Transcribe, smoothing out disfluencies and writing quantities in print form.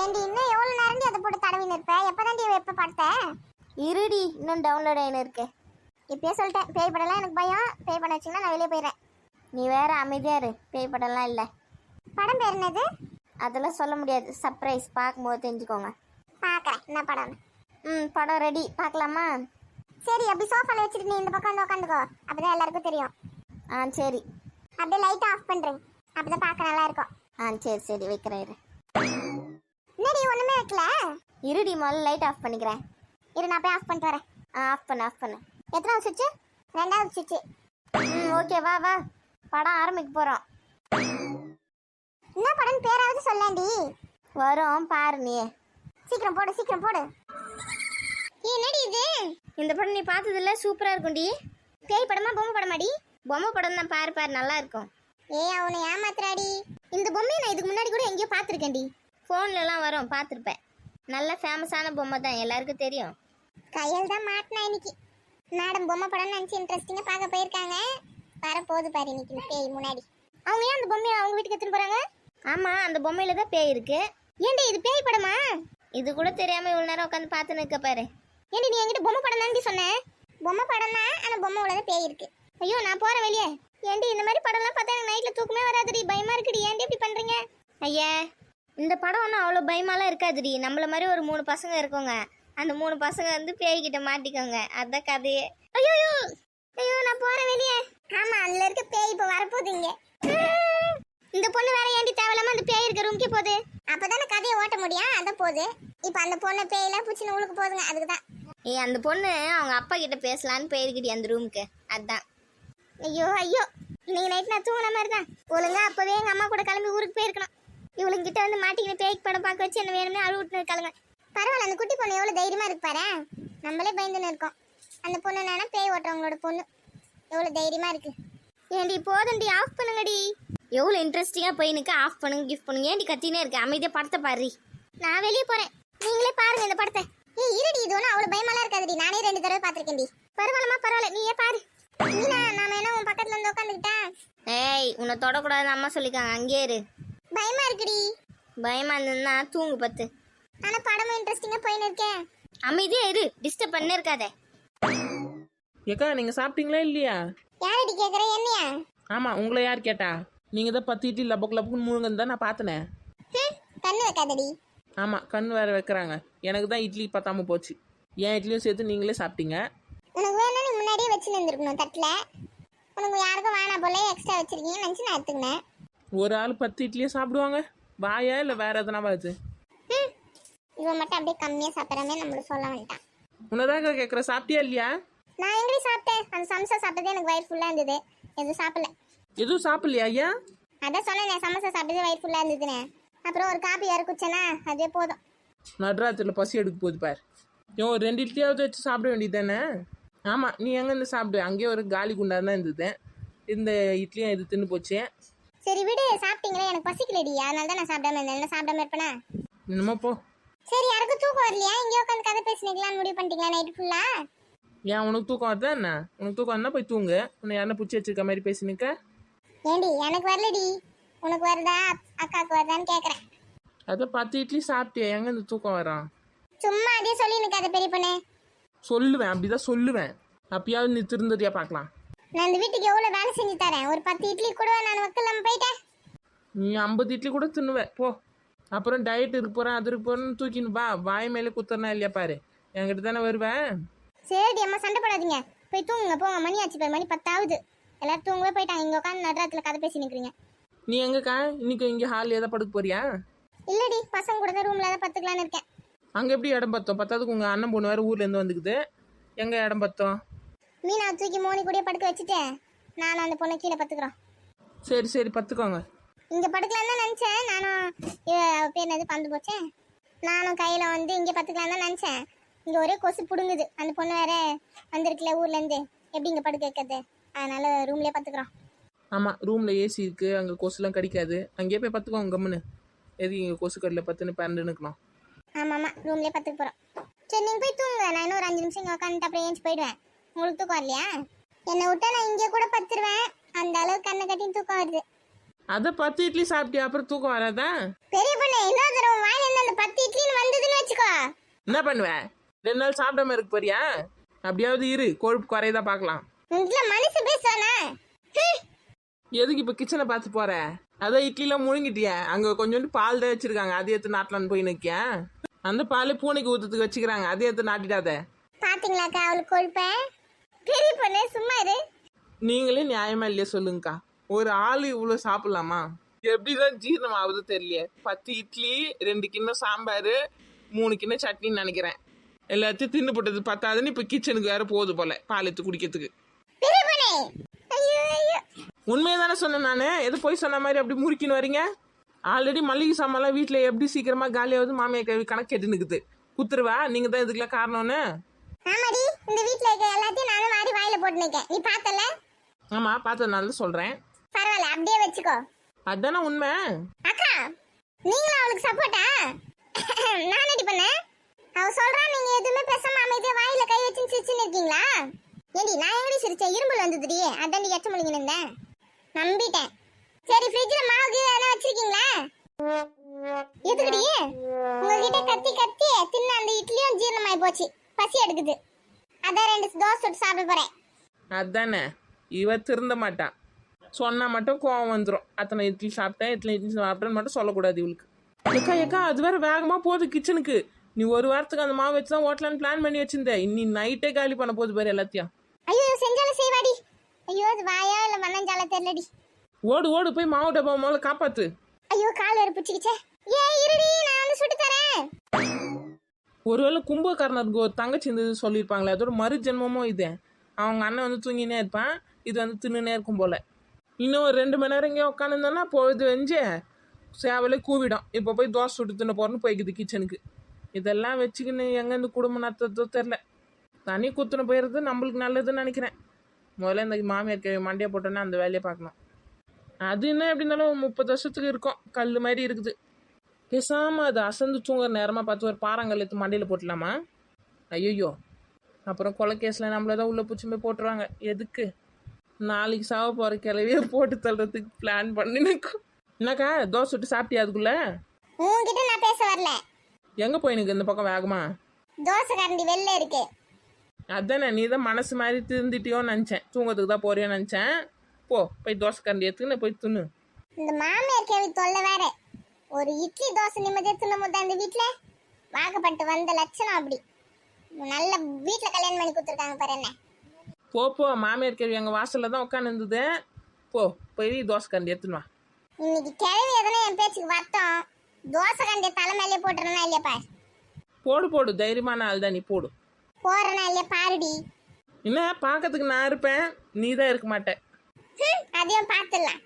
ஏண்டி இன்னும் எவ்வளவு நேரம் அதை போட்டு தடவின்னு இருப்ப? எப்பதாண்டி எப்ப படுத்த? இருடி, இன்னும் டவுன்லோட் ஆயின்னு இருக்கு. இப்பயே சொல்லிட்டேன், பேய் படம்லாம் எனக்கு பயம். பேய் படம் வச்சிங்கன்னா நான் வெளியே போயிடுறேன். நீ வேற அமைதியா இரு, பேய் படம்லாம் இல்லை. படம் பேர் என்னது? அதெல்லாம் சொல்ல முடியாது, சர்ப்ரைஸ். பார்க்கும்போது தெரிஞ்சுக்கோங்க. பார்க்குறேன் என்ன படம். படம் ரெடி, பார்க்கலாமா? சரி, அப்படி சோஃபால வச்சுட்டு நீ இந்த பக்கம் வந்து உட்காந்துக்கோ, அப்பதான் எல்லாருக்கும் தெரியும். சரி. அப்படியே லைட் ஆஃப் பண்றேன், அப்பதான் பார்க்க நல்லா இருக்கும். சரி சரி, வைக்கிறேன். என்னடி ஒண்ணுமே வைக்கல? இருடி, முதல்ல லைட் ஆஃப் பண்ணிக்கிறேன். இரு, நான் போய் ஆஃப் பண்ணிட்டு வரேன். ஆஃப் பண்ணு. எத்தனாவது சுவிட்சு? ரெண்டாவது சுவிட்சு. ஓகே, வா வா, படம் ஆரம்பிக்க போகிறோம். என்ன படம் பேராவது சொல்லேண்டி. வரும் பாரு நீ. சீக்கிரம் போடு. என்னடி இது? இந்த படம் நீ பார்த்ததில்ல? சூப்பராக இருக்கும்டி. பேய் படமா பொம்மை படமாடி? பொம்மை படம் தான், பாரு நல்லா இருக்கும். அவனை ஏமாத்துறாடி. இந்த பொம்மையை நான் இதுக்கு முன்னாடி கூட எங்கேயோ பார்த்துருக்கேன்டி. ஃபோன்லலாம் வரும், பார்த்துருப்பேன். நல்ல ஃபேமஸான பொம்மை தான், எல்லாருக்கும் தெரியும். கையில் தான் மாட்டினா இன்னைக்கு. மேடம் பொம்மை படம்னு நினச்சி இன்ட்ரெஸ்டிங்காக பார்க்க போயிருக்காங்க. வரப்போகுது பாரு இன்னைக்கு பேய் முன்னாடி. அவங்க ஏன் அந்த பொம்மையை அவங்க வீட்டுக்கு எடுத்துன்னு போகிறாங்க? ஆமாம், அந்த பொம்மையில தான் பேய் இருக்கு. ஏன்டி இது பேய் படமா? இது கூட தெரியாமல் இவ்வளோ நேரம் உட்காந்து பார்த்து நிற்க பாரு. ஏன்டி நீ என்கிட்ட பொம்மை படம் தாண்டி சொன்னேன். பொம்மை படம் தான், ஆனால் பொம்மை உள்ளதான் பேய் இருக்கு. ஐயோ, நான் போகிறேன் வெளியே. ஏன்டி இந்த மாதிரி படம்லாம் பார்த்தா எனக்கு நைட்டில் தூக்கமே வராதுடி, பயமாக இருக்குடி. ஏன்டி இப்படி பண்ணுறீங்க? ஐயா, இந்த படம் ஒன்றும் அவ்வளோ பயமாலாம் இருக்காதுடி. நம்மள மாதிரி ஒரு 3 பசங்க இருக்கோங்க. அந்த 3 பசங்க வந்து பேய்கிட்ட மாட்டிக்கோங்க, அதான் கதையே. ஐயோ, நான் போகிறேன் வெளியே. ஆமாம், அதில் இருக்க பேய் இப்போ வரப்போகுதுங்க. இந்த பொண்ணு வேற ஏன்டி தேவையில்லாம அந்த பேய் இருக்க ரூம்க்கே போகுது? அப்பதானே கதையை ஓட்ட முடியும், அதான் போகுது. இப்போ அந்த பொண்ணு பேயெல்லாம் பிடிச்சின்னு உள்ளுக்கு போகுதுங்க, அதுக்கு தான். அந்த பொண்ணு அவங்க அப்பா கிட்ட பேசலான்னு போயிருக்குடி அந்த ரூமுக்கு, அதான். ஐயோ, இன்னைக்கு நைட் நான் தூங்கின மாதிரி தான். ஒழுங்கா அப்பவே எங்க அம்மா கூட கிளம்பி ஊருக்கு போயிருக்கணும். இவளுங்க கிட்ட வந்து மாட்டிக்கிட்டு பேய்க்கு படம் பார்க்க வச்சு என்ன வேணும்னு அழுவிட்டு இருக்காளுங்க. பரவாயில்ல, அந்த குட்டி பொண்ணு எவ்வளவு தைரியமா இருக்கு பாரு. நம்மளே பயந்துன்னு இருக்கோம். அந்த பொண்ணு என்னன்னா பேய் ஓட்டுறவங்களோட பொண்ணு. எவ்வளவு தைரியமா இருக்கு. ஏண்டி போதண்டி, ஆஃப் பண்ணுங்கடி. எவ்வளோ இன்ட்ரெஸ்டிங்காக போய் நிற்க, ஆஃப் பண்ணுங்க கிஃப்ட் பண்ணுங்க. ஏண்டி கத்தினே இருக்கு, அமைதியாக படத்தை பாரு. நான் வெளியே போறேன், நீங்களே பாருங்க இந்த படத்தை. இருடி, இது ஒன்றும் அவ்வளோ பயமாலாம் இருக்காதுடி. நானே 2 தடவை பார்த்துருக்கேன்டி. பரவாயில்ல, நீயே பாரு. நாம என்ன உன் பக்கத்துல வந்து உட்காந்துக்கிட்டா? ஏய், உன்னை தொடக்கூடாதுன்னு அம்மா சொல்லிக்காங்க, அங்கேயே இரு. பயமா இருக்குடி. பயமா இருந்ததுன்னா தூங்கு பத்து. ஆனா படமும் இன்ட்ரெஸ்டிங்கா போயின்னு இருக்கேன். அமைதியா இரு, டிஸ்டர்ப் பண்ணே இருக்காதே. ஏக்கா, நீங்கள் சாப்பிட்டீங்களா இல்லையா? யாரடி கேட்குற, என்னையா? ஆமாம், உங்களை யார் கேட்டா? நீங்கள் தான் 10 இட்லி லபக்கு லபக்குன்னு முழுங்கன்னு தான் நான் பார்த்தனேன். கண்ணு வைக்காதடி. ஆமாம், கண் வேறு வைக்கிறாங்க. எனக்கு தான் இட்லி பத்தாமல் போச்சு. என் இட்லியும் சேர்த்து நீங்களே சாப்பிட்டீங்க. உனக்கு வேணா நீ முன்னாடியே வச்சு நின்றுருக்கணும் தட்டில். உனக்கு யாருக்கும் வேணா போல எக்ஸ்ட்ரா வச்சிருக்கீங்கன்னு நினச்சி நான் எடுத்துக்கினேன். ஒரு ஆள் 10 இட்லியே சாப்பிடுவாங்க. வாயா இல்லை வேற எதனா வாது? இவன் மட்டும் அப்படியே கம்மியாக சாப்பிட்றாமே நம்மளுக்கு சொல்ல வேண்டாம். உன்னதாங்க கேட்குற, சாப்பிட்டியா இல்லையா? நான் எங்கடி சாப்பிட்டேன்? அந்த சமோசா சாப்பிட்டதே எனக்கு வயிறு ஃபுல்லாக இருந்தது. எதுவும் சாப்பிடல. எதுவும் சாப்பிடலையா ஐயா? அதான் சொன்னேன், சமோசா சாப்பிட்டதே வயிறு ஃபுல்லாக இருந்ததுன்னு. அப்புறம் ஒரு காப்பி வேறு குச்சேனா, அதே போதும். நடுராத்திரியில் பசி எடுக்க போகுது பார். ஒரு 2 இட்லியாவது வச்சு சாப்பிட வேண்டியது தானே? ஆமாம், நீ எங்கேருந்து சாப்பிடு? அங்கேயே ஒரு காலி குண்டாக தான் இருந்தது. இந்த இட்லியும் இது தின்னு போச்சு. சரி விடு, சாப்பிட்டீங்களே, எனக்கு பசிக்கலடி, அதனால தான் நான் சாப்பிடாம இருந்தேன். என்ன சாப்பிடாம இருப்பேனா? என்னமோ போ. சரி, யாருக்கும் தூக்கம் வரலையா? இங்கே உட்காந்து கதை பேசினீங்களான்னு முடிவு பண்ணிட்டீங்களா நைட்டு ஃபுல்லா? ஏன், உனக்கு தூக்கம் வருதா என்ன? உனக்கு தூக்கம் வந்தா போய் தூங்கு. உன்னை யாருன்னா பிடிச்சி வச்சிருக்க மாதிரி பேசினுக்க. ஏண்டி, எனக்கு வரலடி. உனக்கு வருதா, அக்காவுக்கு வருதான்னு கேட்குறேன். அதை 10 இட்லி சாப்பிட்டியா? எங்க இந்த தூக்கம் வரான்? சும்மா அதே சொல்லி எனக்கு அதை பெரிய பொண்ணு. சொல்லுவேன், அப்படிதான் சொல்லுவேன். அப்பயாவது நீ திருந்தறியா பார்க்கலாம். நான் இந்த வீட்டுக்கு எவ்வளோ வேலை செஞ்சு தரேன். ஒரு 10 இட்லி கூட நான் வைக்கலாம போயிட்டேன். நீ 50 இட்லி கூட தின்னுவேன் போ. அப்புறம் டயட் இருக்க போகிறேன், அது இருக்க போகிறேன்னு தூக்கின்னு வா. வாய் மேலே குத்துறனா இல்லையா பாரு. என்கிட்ட தானே வருவேன். சரிடி அம்மா, சண்டை போடாதீங்க. போய் தூங்குங்க, போங்க. மணி ஆச்சு பாரு, மணி 10 ஆகுது. எல்லாரும் தூங்கவே போயிட்டாங்க. இங்கே உட்காந்து நடுராத்தில் கதை பேசி நிற்கிறீங்க. நீ எங்கக்கா? இன்னைக்கு இங்கே ஹாலில் ஏதாவது படுக்க போறியா? இல்லடி, பசங்க கூட தான் ரூமில் தான் பத்துக்கலான்னு இருக்கேன். அங்கே எப்படி இடம் பத்தோம்? பத்தாவதுக்கு உங்கள் அண்ணன் பொண்ணு வேறு ஊர்லேருந்து வந்துக்குது. எங்கே இடம் பத்தோம்? மீனா தூக்கி மோனி கூட படுக்க வச்சுட்டு நானும் அந்த பொண்ணு கீழே பத்துக்கிறோம். சரி பத்துக்கோங்க. இங்கே படுக்கலாம் தான் நினச்சேன். நானும் பேர் என்னது பந்து போச்சேன். நானும் கையில் வந்து இங்கே பத்துக்கலாம் தான் நினச்சேன். இங்கே ஒரே கொசு பிடுங்குது. அந்த பொண்ணு வேற வந்திருக்குல ஊர்லேருந்து, எப்படி இங்கே படுக்க வைக்கிறது? அதனால ரூம்லேயே பத்துக்கிறோம். ஆமாம், ரூமில் ஏசி இருக்குது, அங்கே கொசுலாம் கடிக்காது. அங்கேயே போய் பத்துக்கோங்க கம்முன்னு. எது இங்கே கொசு கடியில் பத்துன்னு பரண்டுன்னுக்கலாம். ஆமாம்மா, ரூம்லேயே பத்துக்க போகிறோம். சரி, நீங்கள் போய் தூங்க. நான் இன்னும் ஒரு 5 நிமிஷம் இங்கே உட்காந்துட்டு அப்புறம் ஏஞ்சி போயிடுவேன். உங்களுக்கு தூக்கம் வரலையா? என்னை விட்டா நான் இங்கே கூட பத்துருவேன். அந்த அளவுக்கு கண்ணை கட்டின்னு தூக்கம் வருது. அதை 10 இட்லி சாப்பிட்டியா அப்புறம் தூக்கம் வராதா? பெரிய பொண்ணு இன்னொரு தடவை வாயில இருந்து அந்த 10 இட்லின்னு வந்ததுன்னு வச்சுக்கோ. என்ன பண்ணுவேன்? 2 நாள் சாப்பிடாம இருக்க போறியா? அப்படியாவது இரு, கொழுப்பு குறையதா பார்க்கலாம். உங்களை மனசு பேசுவானா? எதுக்கு இப்போ கிச்சனை பார்த்து போற? அதான் இட்லிலாம் முழுங்கிட்டியா? அங்கே கொஞ்சோண்டு பால் தான் வச்சிருக்காங்க, அதை எடுத்து நாட்டலான்னு போய் நிற்கியா? அந்த பாலை பூனைக்கு ஊற்றுறதுக்கு வச்சுக்கிறாங்க, அதை எடுத்து நாட்டிடாத. பாத்தீங்களாக்கா அவளுக்கு கொழுப்ப? பெரிய பொண்ணு சும்மா இரு. நீங்களே நியாயமா இல்லையா சொல்லுங்கக்கா? ஒரு ஆள் இவ்வளோ சாப்பிடலாமா? எப்படிதான் ஜீரணம் ஆகுது தெரியல. 10 இட்லி, 2 கிண்ணம் சாம்பார், 3 கிண்ணம் சட்னின்னு நினைக்கிறேன். எல்லாத்தையும் தின்னு போட்டது பத்தாதுன்னு இப்போ கிச்சனுக்கு வேற போகுது போல பால் எடுத்து குடிக்கிறதுக்கு. பெரிய பொண்ணு ஐயோ ஐயோ. உண்மையை தானே சொன்னேன் நான், எது போய் சொன்ன மாதிரி அப்படி முறுக்கின்னு வரீங்க? ஆல்ரெடி மளிகை சாமான்லாம் வீட்டில் எப்படி சீக்கிரமா காலியாவது மாமியார் கழுவி கணக்கு கேட்டு நிற்குது. குத்துருவா நீங்க தான் இதுக்கெல்லாம் காரணம்னு. ஆமாடி, இந்த வீட்ல இருக்க எல்லாத்தையும் நானும் வாரி வாயில போட்டு நிக்கேன். நீ பார்த்தல? ஆமா, பார்த்ததுனால தான் சொல்றேன். பரவாயில்ல, அப்படியே வச்சுக்கோ. அதானே உண்மை. அக்கா, நீங்களும் அவளுக்கு சப்போர்ட்டா? நான் ரெடி பண்ணேன். அவ சொல்றா நீங்க எதுவுமே பேசாம அமைதியா வாயில கை வச்சு சிரிச்சுன்னு இருக்கீங்களா? ஏடி நான் எங்கடி சிரிச்சேன்? இரும்பல் வந்ததுடி, அதான் நீ எச்ச முழுங்கி நின்றேன். நம்பிட்டேன். சரி, ஃப்ரிட்ஜ்ல மாவு எதனா வச்சிருக்கீங்களா? எதுக்குடி? உங்ககிட்ட கத்தி கத்தி தின்ன அந்த இட்லியும் ஜீரணமாயி போச்சு, பசி எடுக்குது. அதான் 2 தோசை சுட்டு சாப்பிட போறேன். அதானே, இவ திருந்த மாட்டா. சொன்னா மட்டும் கோவம் வந்துடும். அத்தனை இட்லி சாப்பிட்டேன், இட்லி சாப்பிட்டேன்னு மட்டும் சொல்லக்கூடாது இவளுக்கு. ஏக்கா ஏக்கா, அது வேற வேகமா போகுது கிச்சனுக்கு. நீ ஒரு வாரத்துக்கு அந்த மாவு வச்சு தான் ஓட்டலான்னு பிளான் பண்ணி வச்சிருந்தேன். இன்னி நைட்டே காலி பண்ண போகுது பாரு எல்லாத்தையும். ஐயோ, செஞ்சாலும் செய்வாடி. ஐயோ, அது வாயா இல்ல மண்ணஞ்சால தெரியலடி. ஓடு ஓடு, போய் மாவு டப்பா முதல்ல காப்பாத்து. ஐயோ, கால் வேற பிடிச்சிக்கிச்சே. இருடி, நான் வந்து சுட்டு தரேன். ஒருவேளை கும்பகர்ணருக்கு ஒரு தங்கச்சி இருந்தது சொல்லியிருப்பாங்களே, அதோட மறு ஜென்மமும் இது. அவங்க அண்ணன் வந்து தூங்கினே இருப்பான், இது வந்து தின்னுனே இருக்கும் போல. இன்னும் ஒரு 2 மணி நேரம் இங்கே உட்காந்துருந்தோன்னா பொழுது வெஞ்சு சேவலே கூவிடும். இப்போ போய் தோசை சுட்டு தின்ன போறேன்னு போய்க்குது கிச்சனுக்கு. இதெல்லாம் வச்சுக்கின்னு எங்கேருந்து குடும்பம் நடத்துறதோ தெரில. தனி குத்துன போயிடுறது நம்மளுக்கு நல்லதுன்னு நினைக்கிறேன். முதல்ல இந்த மாமியார் மண்டையை போட்டோன்னா அந்த வேலையை பார்க்கணும். அது என்ன எப்படி இருந்தாலும் 30 வருஷத்துக்கு இருக்கும், கல் மாதிரி இருக்குது. பேசாமல் அது அசந்து தூங்குற நேரமாக பார்த்து ஒரு பாறாங்கல் எடுத்து மண்டையில் போட்டலாமா? ஐயோ, அப்புறம் கொலை கேஸில் நம்மள தான் உள்ளே பூச்சி போய் போட்டுருவாங்க. எதுக்கு? நாளைக்கு சாவ போகிற கிளவியே போட்டு தள்ளுறதுக்கு பிளான் பண்ணினுக்கும். என்னக்கா, தோசை சுட்டு சாப்பிட்டியா? அதுக்குள்ள உன்கிட்ட நான் பேச வரல. எங்கே போயினுக்கு இந்த பக்கம் வேகமா? தோசை கரண்டி வெளில இருக்கு. அதானே, நீ தான் மனசு மாதிரி திருந்திட்டியோன்னு நினச்சேன். தூங்கத்துக்கு தான் போறியோன்னு நினச்சேன். போய் தோசை கரண்டி எடுத்துன்னு போய் தின்னு. இந்த மாமியார் கேள்வி தொல்லை வேற. ஒரு இட்லி தோசை நிம்மதியா தின்னும் போது அந்த வீட்டுல வாக்கப்பட்டு வந்த லட்சணம் அப்படி. நல்ல வீட்டுல கல்யாணம் பண்ணி கொடுத்துருக்காங்க பாரு. என்ன போ, மாமியார் கேள்வி எங்கள் வாசலில் தான் உட்காந்து இருந்தது. போய் தோசை கரண்டி எடுத்துன்னு வா. இன்னைக்கு கிழவி எதனா என் பேச்சுக்கு வருத்தம். தோசை கண்டிய தலை மேலே போட்டுறனா இல்லையா பாரு. போடு, தைரியமான ஆள் தான் நீ, போடு. போறனா இல்லையா பாருடி. என்ன பார்க்கறதுக்கு நான் இருப்பேன், நீ தான் இருக்க மாட்டேன். அதையும் பார்த்துடலாம்.